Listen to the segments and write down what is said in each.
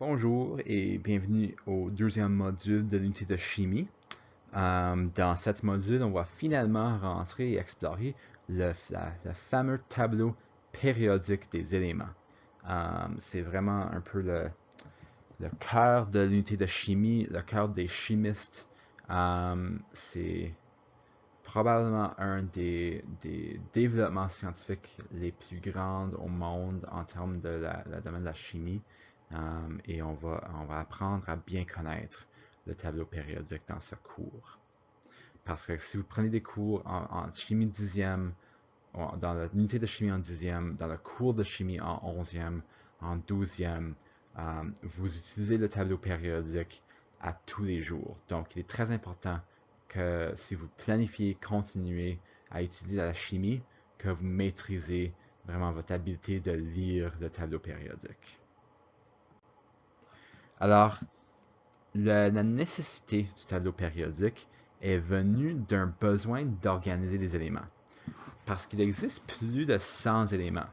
Bonjour et bienvenue au deuxième module de l'unité de chimie. Dans cette module, on va finalement rentrer et explorer le fameux tableau périodique des éléments. C'est vraiment un peu le cœur de l'unité de chimie, le cœur des chimistes. C'est probablement un des développements scientifiques les plus grands au monde en termes de la domaine de la chimie. Et on va apprendre à bien connaître le tableau périodique dans ce cours. Parce que si vous prenez des cours en chimie dixième, dans l'unité de chimie en dixième, dans le cours de chimie en onzième, en douzième, vous utilisez le tableau périodique à tous les jours. Donc, il est très important que si vous planifiez continuer à étudier la chimie, que vous maîtrisez vraiment votre habileté de lire le tableau périodique. Alors, la nécessité du tableau périodique est venue d'un besoin d'organiser les éléments. Parce qu'il existe plus de 100 éléments.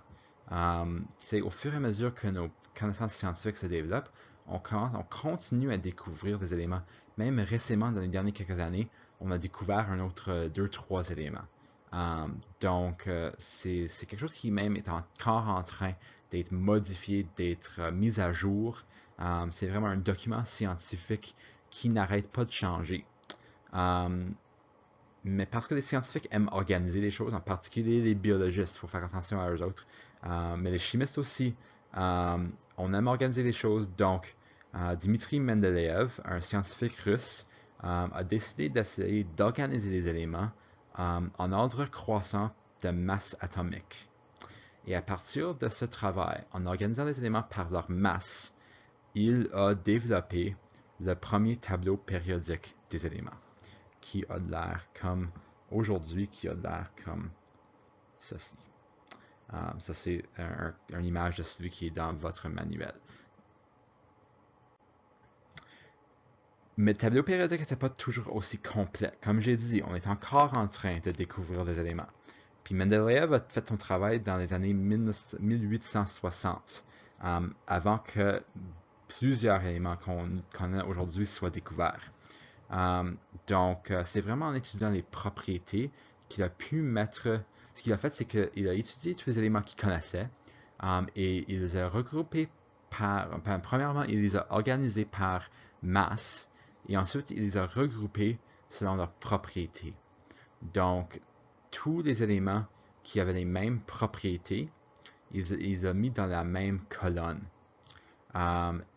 Au fur et à mesure que nos connaissances scientifiques se développent, on continue à découvrir des éléments. Même récemment, dans les dernières quelques années, on a découvert un autre 2-3 éléments. C'est quelque chose qui même est encore en train d'être modifié, d'être mis à jour. C'est vraiment un document scientifique qui n'arrête pas de changer. Mais parce que les scientifiques aiment organiser les choses, en particulier les biologistes, il faut faire attention à eux autres, mais les chimistes aussi, on aime organiser les choses. Donc, Dmitri Mendeleev, un scientifique russe, a décidé d'essayer d'organiser les éléments en ordre croissant de masse atomique. Et à partir de ce travail, en organisant les éléments par leur masse, il a développé le premier tableau périodique des éléments qui a l'air comme aujourd'hui, qui a l'air comme ceci. Ça, c'est une image de celui qui est dans votre manuel. Mais le tableau périodique n'était pas toujours aussi complet. Comme j'ai dit, on est encore en train de découvrir des éléments. Puis Mendeleev a fait son travail dans les années 1860, avant que plusieurs éléments qu'on connaît aujourd'hui soient découverts. C'est vraiment en étudiant les propriétés qu'il a pu mettre. Ce qu'il a fait, c'est qu'il a étudié tous les éléments qu'il connaissait et il les a regroupés premièrement, il les a organisés par masse et ensuite il les a regroupés selon leurs propriétés. Donc, tous les éléments qui avaient les mêmes propriétés, il les a mis dans la même colonne.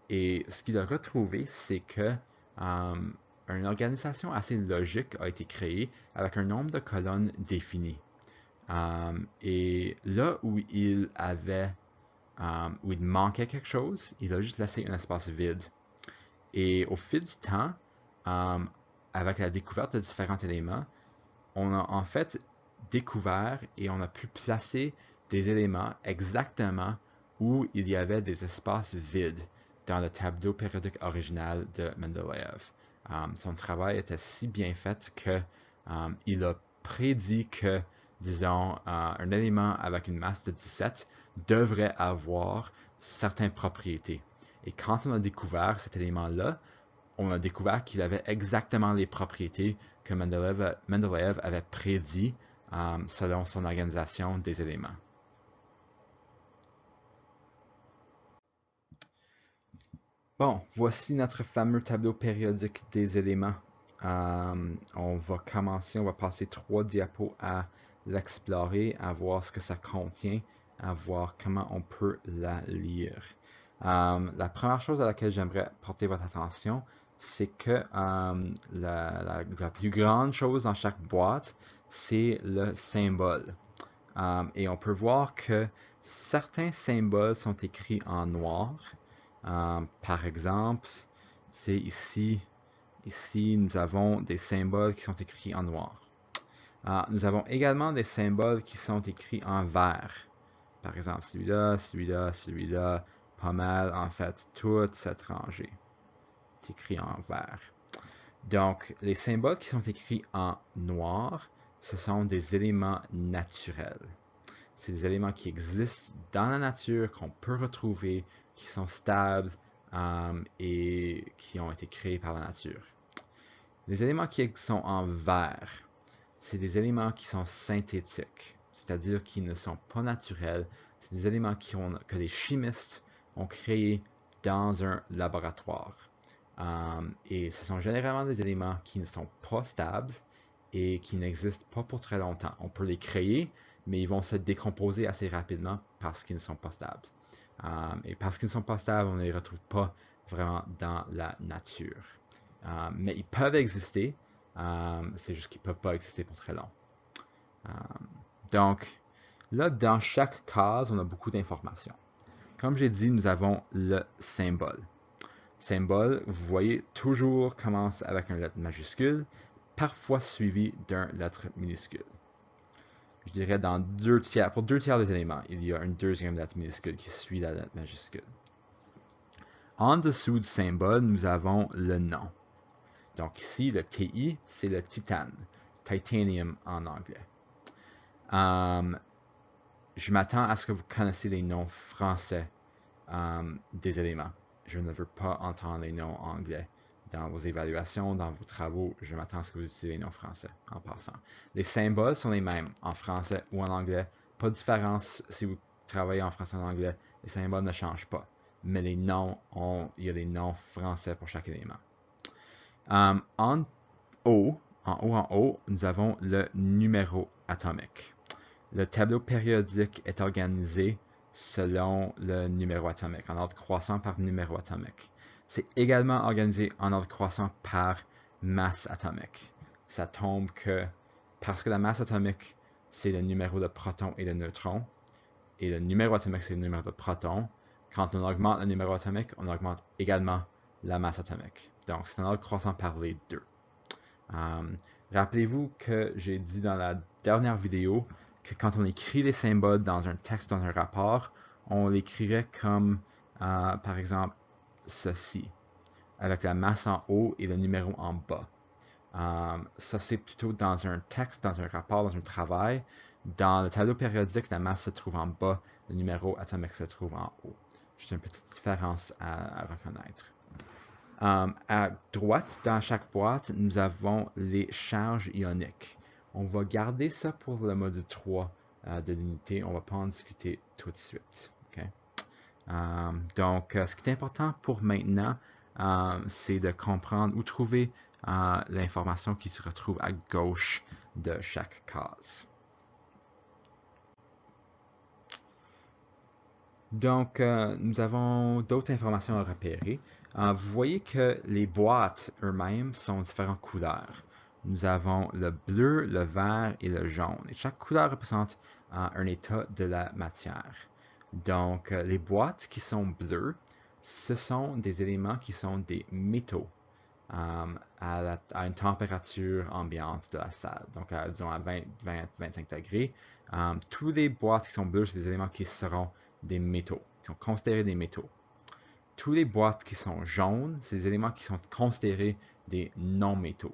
Et ce qu'il a retrouvé, c'est que une organisation assez logique a été créée avec un nombre de colonnes défini. Et là où il manquait quelque chose, il a juste laissé un espace vide. Et au fil du temps, avec la découverte de différents éléments, on a en fait découvert et on a pu placer des éléments exactement où il y avait des espaces vides dans le tableau périodique original de Mendeleev. Son travail était si bien fait que il a prédit que, disons, un élément avec une masse de 17 devrait avoir certaines propriétés. Et quand on a découvert cet élément-là, on a découvert qu'il avait exactement les propriétés que Mendeleev avait prédit selon son organisation des éléments. Bon, voici notre fameux tableau périodique des éléments. On va commencer, on va passer 3 diapos à l'explorer, à voir ce que ça contient, à voir comment on peut la lire. La première chose à laquelle j'aimerais porter votre attention, c'est que la plus grande chose dans chaque boîte, c'est le symbole. Et on peut voir que certains symboles sont écrits en noir. Par exemple, c'est ici nous avons des symboles qui sont écrits en noir. Nous avons également des symboles qui sont écrits en vert. Par exemple, celui-là, celui-là, celui-là, pas mal, en fait, toute cette rangée est écrit en vert. Donc, les symboles qui sont écrits en noir, ce sont des éléments naturels. C'est des éléments qui existent dans la nature, qu'on peut retrouver, qui sont stables, et qui ont été créés par la nature. Les éléments qui sont en vert, c'est des éléments qui sont synthétiques, c'est-à-dire qui ne sont pas naturels. C'est des éléments que les chimistes ont créés dans un laboratoire. Et ce sont généralement des éléments qui ne sont pas stables et qui n'existent pas pour très longtemps. On peut les créer, mais ils vont se décomposer assez rapidement parce qu'ils ne sont pas stables. Et parce qu'ils ne sont pas stables, on ne les retrouve pas vraiment dans la nature. Mais ils peuvent exister, c'est juste qu'ils ne peuvent pas exister pour très long. Donc, là, dans chaque case, on a beaucoup d'informations. Comme j'ai dit, nous avons le symbole. Symbole, vous voyez, toujours commence avec une lettre majuscule, parfois suivi d'une lettre minuscule. Je dirais pour 2 tiers des éléments, il y a une deuxième lettre minuscule qui suit la lettre majuscule. En dessous du symbole, nous avons le nom. Donc ici, le TI, c'est le titane, titanium en anglais. Je m'attends à ce que vous connaissiez les noms français des éléments. Je ne veux pas entendre les noms anglais dans vos évaluations, dans vos travaux. Je m'attends à ce que vous utilisez les noms français en passant. Les symboles sont les mêmes en français ou en anglais. Pas de différence si vous travaillez en français ou en anglais. Les symboles ne changent pas. Mais les noms, il y a des noms français pour chaque élément. En haut, nous avons le numéro atomique. Le tableau périodique est organisé selon le numéro atomique, en ordre croissant par numéro atomique. C'est également organisé en ordre croissant par masse atomique. Ça tombe que, parce que la masse atomique, c'est le numéro de protons et de neutrons, et le numéro atomique, c'est le numéro de protons, quand on augmente le numéro atomique, on augmente également la masse atomique. Donc, c'est un ordre croissant par les deux. Rappelez-vous que j'ai dit dans la dernière vidéo que quand on écrit les symboles dans un texte, dans un rapport, on l'écrirait comme, par exemple, ceci, avec la masse en haut et le numéro en bas. Ça, c'est plutôt dans un texte, dans un rapport, dans un travail. Dans le tableau périodique, la masse se trouve en bas, le numéro atomique se trouve en haut. Juste une petite différence à reconnaître. À droite, dans chaque boîte, nous avons les charges ioniques. On va garder ça pour le module 3 de l'unité. On ne va pas en discuter tout de suite. Okay? Donc, ce qui est important pour maintenant, c'est de comprendre ou trouver l'information qui se retrouve à gauche de chaque case. Donc, nous avons d'autres informations à repérer. Vous voyez que les boîtes eux-mêmes sont différentes couleurs. Nous avons le bleu, le vert et le jaune. Et chaque couleur représente un état de la matière. Donc, les boîtes qui sont bleues, ce sont des éléments qui sont des métaux à une température ambiante de la salle. Donc, disons à 20-25 degrés. Tous les boîtes qui sont bleues, c'est des éléments qui seront des métaux, qui sont considérés des métaux. Tous les boîtes qui sont jaunes, c'est des éléments qui sont considérés des non-métaux.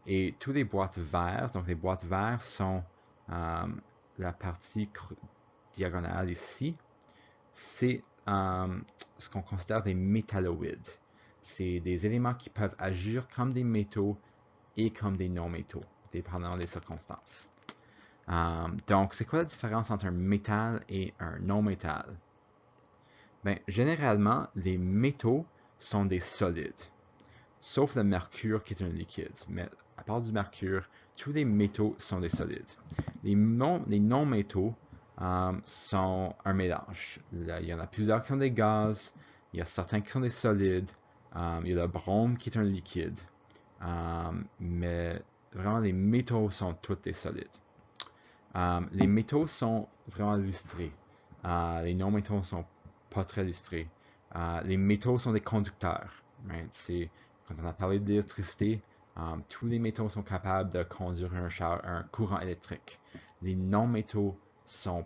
Et tous les boîtes vertes, donc les boîtes vertes sont la partie diagonale ici, c'est ce qu'on considère des métalloïdes. C'est des éléments qui peuvent agir comme des métaux et comme des non-métaux, dépendamment des circonstances. Donc, c'est quoi la différence entre un métal et un non-métal? Ben, généralement, les métaux sont des solides, sauf le mercure qui est un liquide. Mais à part du mercure, tous les métaux sont des solides. Les non-métaux sont un mélange. Là, il y en a plusieurs qui sont des gaz, il y a certains qui sont des solides, il y a le brome qui est un liquide. Mais vraiment, les métaux sont tous des solides. Les métaux sont vraiment lustrés. Les non-métaux ne sont pas très lustrés. Les métaux sont des conducteurs. Right? Quand on a parlé d'électricité, tous les métaux sont capables de conduire un courant électrique. Les non-métaux sont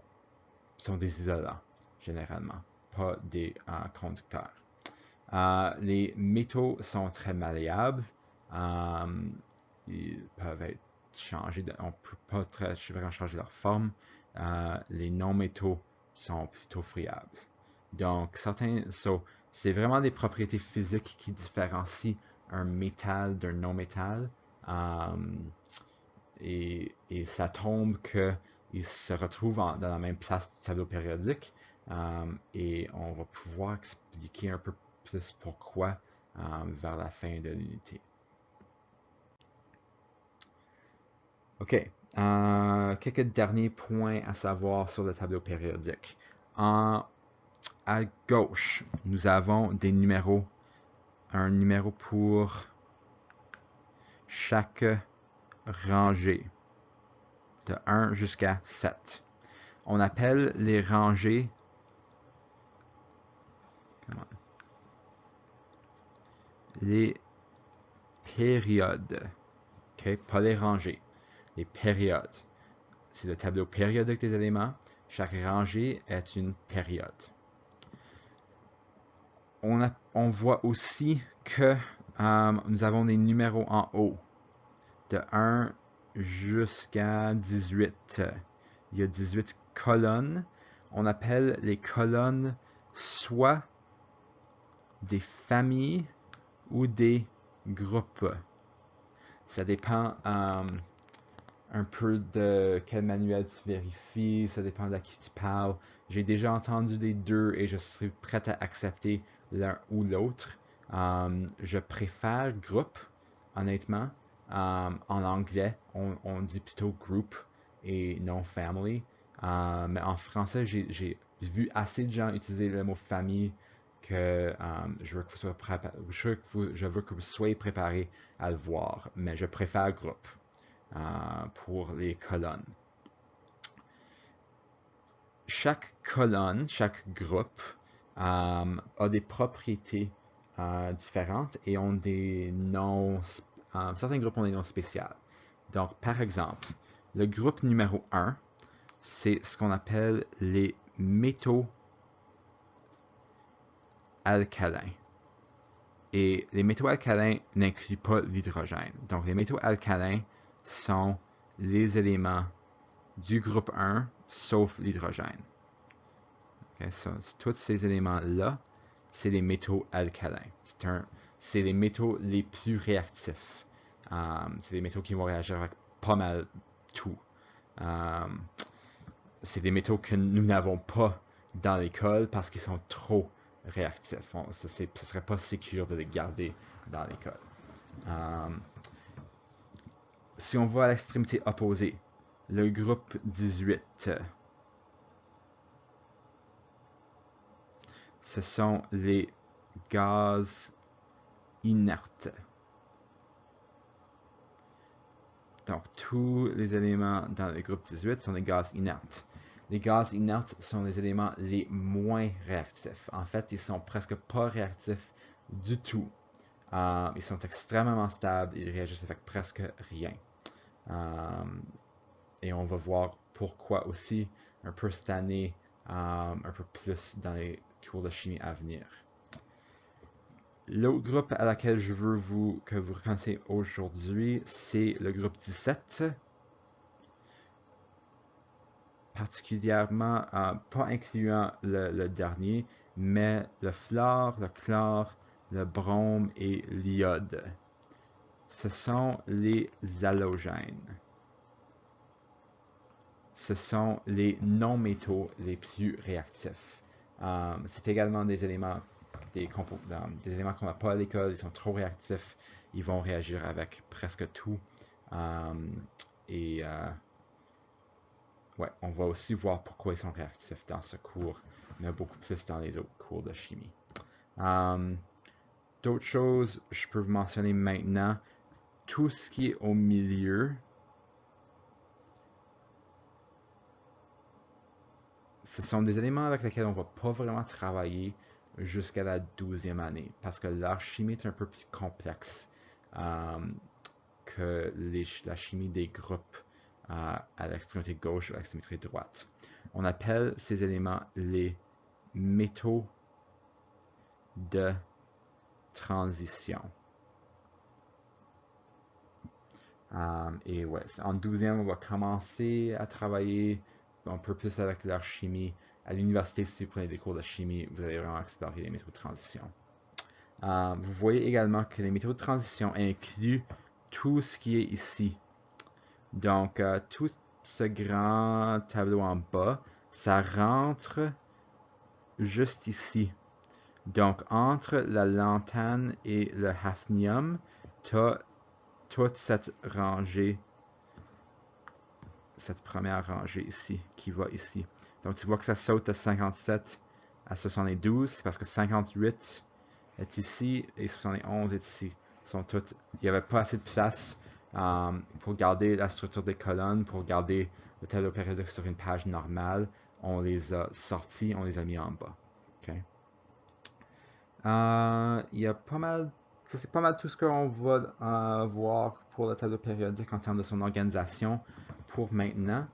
des isolants, généralement, pas des conducteurs. Les métaux sont très malléables. Ils peuvent être changés, on ne peut pas vraiment changer leur forme. Les non-métaux sont plutôt friables. Donc, c'est vraiment des propriétés physiques qui différencient un métal d'un non-métal. Et ça tombe qu'ils se retrouvent dans la même place du tableau périodique. Et on va pouvoir expliquer un peu plus pourquoi vers la fin de l'unité. OK. Quelques derniers points à savoir sur le tableau périodique. À gauche, nous avons des numéros. Un numéro pour chaque rangée, de 1 jusqu'à 7. On appelle les rangées les périodes. OK? Pas les rangées. Les périodes. C'est le tableau périodique des éléments. Chaque rangée est une période. On voit aussi que nous avons des numéros en haut, de 1 jusqu'à 18. Il y a 18 colonnes. On appelle les colonnes soit des familles ou des groupes. Ça dépend un peu de quel manuel tu vérifies, ça dépend de qui tu parles. J'ai déjà entendu les deux et je suis prêt à accepter l'un ou l'autre. Je préfère groupe, honnêtement. En anglais, on dit plutôt group et non family. Mais en français, j'ai vu assez de gens utiliser le mot famille que je veux que je veux que vous soyez préparés à le voir. Mais je préfère groupe pour les colonnes. Chaque colonne, chaque groupe a des propriétés différentes et ont des noms. Certains groupes ont des noms spéciaux. Donc, par exemple, le groupe numéro 1, c'est ce qu'on appelle les métaux alcalins. Et les métaux alcalins n'incluent pas l'hydrogène. Donc, les métaux alcalins sont les éléments du groupe 1, sauf l'hydrogène. Okay, tous ces éléments-là, c'est les métaux alcalins. C'est les métaux les plus réactifs. C'est des métaux qui vont réagir avec pas mal tout. C'est des métaux que nous n'avons pas dans l'école parce qu'ils sont trop réactifs. Ce ne serait pas sécure de les garder dans l'école. Si on va à l'extrémité opposée, le groupe 18, ce sont les gaz inertes. Donc, tous les éléments dans le groupe 18 sont des gaz inertes. Les gaz inertes sont les éléments les moins réactifs. En fait, ils sont presque pas réactifs du tout. Ils sont extrêmement stables, ils réagissent avec presque rien. Et on va voir pourquoi aussi un peu cette année, un peu plus dans les cours de chimie à venir. L'autre groupe à laquelle je veux que vous reconnaissiez aujourd'hui, c'est le groupe 17. Particulièrement, pas incluant le dernier, mais le fluor, le chlore, le brome et l'iode. Ce sont les halogènes. Ce sont les non-métaux les plus réactifs. C'est également des éléments des éléments qu'on n'a pas à l'école, ils sont trop réactifs, ils vont réagir avec presque tout. Ouais, on va aussi voir pourquoi ils sont réactifs dans ce cours, mais beaucoup plus dans les autres cours de chimie. D'autres choses, je peux vous mentionner maintenant, tout ce qui est au milieu, ce sont des éléments avec lesquels on ne va pas vraiment travailler jusqu'à la 12e année, parce que leur chimie est un peu plus complexe que la chimie des groupes à l'extrémité gauche ou à l'extrémité droite. On appelle ces éléments les métaux de transition. Et ouais, en 12e, on va commencer à travailler un peu plus avec leur chimie à l'université, si vous prenez des cours de chimie, vous allez vraiment explorer les métaux de transition. Vous voyez également que les métaux de transition incluent tout ce qui est ici. Donc, tout ce grand tableau en bas, ça rentre juste ici. Donc, entre la lantane et le hafnium, tu as toute cette rangée, cette première rangée ici, qui va ici. Donc, tu vois que ça saute de 57 à 72, parce que 58 est ici et 71 est ici. Il n'y avait pas assez de place pour garder la structure des colonnes, pour garder le tableau périodique sur une page normale. On les a sortis, on les a mis en bas. Okay? Il y a pas mal, ça c'est pas mal tout ce qu'on va voir pour le tableau périodique en termes de son organisation pour maintenant.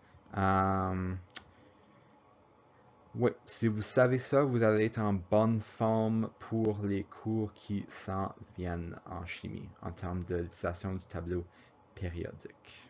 Oui, si vous savez ça, vous allez être en bonne forme pour les cours qui s'en viennent en chimie, en termes de l'utilisation du tableau périodique.